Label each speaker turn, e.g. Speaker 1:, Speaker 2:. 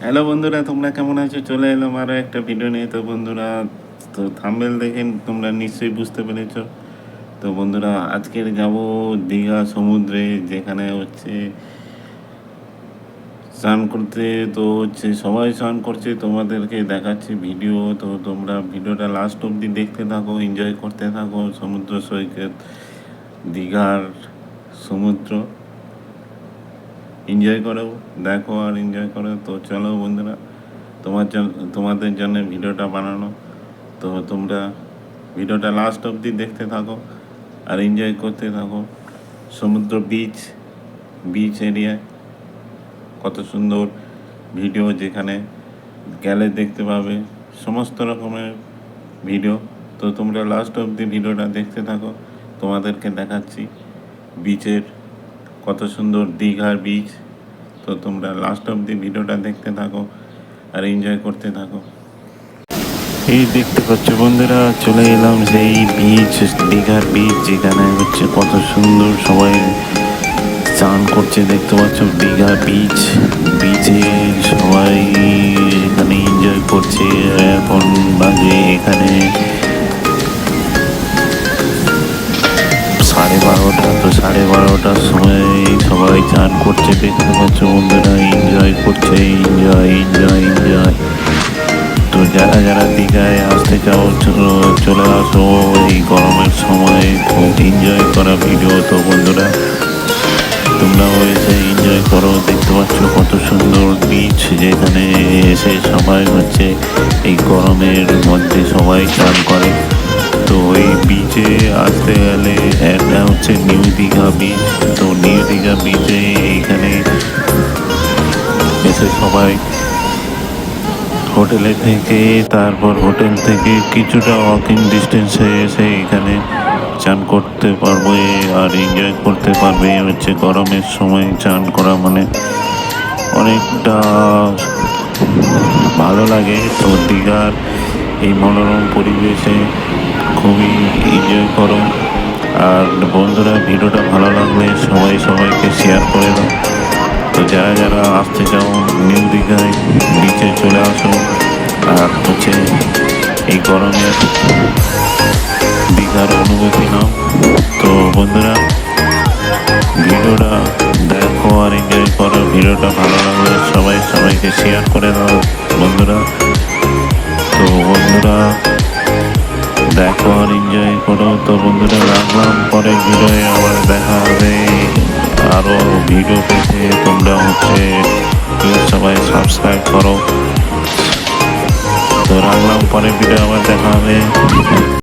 Speaker 1: Hello বন্ধুরা, তোমরা কেমন আছো? চলে এলাম আরও একটা ভিডিও নিয়ে। তো বন্ধুরা, তো থাম্বনেল দেখে তোমরা নিশ্চয়ই বুঝতে পেরেছো। তো বন্ধুরা, আজকের যাব দীঘা সমুদ্রে, যেখানে হচ্ছে স্নান করতে। তো হচ্ছে সবাই স্নান করছে, তোমাদেরকে দেখাচ্ছি ভিডিও। তো তোমরা ভিডিওটা লাস্ট অবধি দেখতে থাকো, এনজয় করতে থাকো। সমুদ্র সৈকত, দীঘার সমুদ্র এনজয় করো, দেখো আর এনজয় করো। তো চলো বন্ধুরা, তোমাদের জন্য ভিডিওটা বানানো। তো তোমরা ভিডিওটা লাস্ট অবধি দেখতে থাকো আর এনজয় করতে থাকো। সমুদ্র বিচ এরিয়ায় কত সুন্দর ভিডিও, যেখানে গেলে দেখতে পাবে সমস্ত রকমের ভিডিও। তো তোমরা লাস্ট অবধি ভিডিওটা দেখতে থাকো, তোমাদেরকে দেখাচ্ছি বিচের কত সুন্দর দীঘার বিচ। তো তোমরা লাস্ট অবধি ভিডিওটা দেখতে থাকো আর এনজয় করতে থাকো। এই দেখতে পাচ্ছ বন্ধুরা, চলে এলাম সেই বিচ, দীঘার বিচ, যেখানে হচ্ছে কত সুন্দর সবাই স্নান করছে। দেখতে পাচ্ছ দীঘা বিচে সবাই এখানে এনজয় করছে। এখন বাজে এখানে 12:30। তো 12:30টার সময় সবাই চান করছে। দেখতে পাচ্ছ বন্ধুরা, এনজয় করছে, এনজয়। তো যারা দীঘায় আসতে চাও চলে আসো এই গরমের সময়, খুব এনজয় করা ভিডিও। তো বন্ধুরা, তোমরাও এসে এনজয় করো। দেখতে পাচ্ছ কত সুন্দর বিচ, যেখানে এসে সবাই হচ্ছে এই গরমের মধ্যে সবাই চান করে। তো এই বিচে আসতে গেলে একটা হচ্ছে নিউ দীঘা বিচ। তো নিউ দীঘা বিচে এইখানে এসে সবাই হোটেল থেকে কিছুটা ওয়াকিং ডিস্টেন্সে এসে এখানে চান করতে পারবে আর এনজয় করতে পারবে। হচ্ছে গরমের সময় চান করা মানে অনেকটা ভালো লাগে। তো দীঘার এই মনোরম পরিবেশে খুবই এনজয় করো। আর বন্ধুরা, ভিডিওটা ভালো লাগলে সবাইকে শেয়ার করে দাও। তো যারা আসতে চাও নিউ দীঘায় বিচে চলে আসো আর হচ্ছে এই গরমের দীঘার অনুভূতি নাও। তো বন্ধুরা, ভিডিওটা দেখো আর এনজয় করো। ভিডিওটা ভালো লাগলে সবাইকে শেয়ার করে দাও বন্ধুরা। তো বন্ধুরা, দেখো আর এনজয় করো। তো বন্ধুরা, রাখলাম, পরে ভিডিওয়ে আবার দেখা হবে। আরও ভিডিও পেতে তোমরা হচ্ছে সবাই সাবস্ক্রাইব করো। তো রাখলাম, পরে ভিডিও আবার দেখা হবে।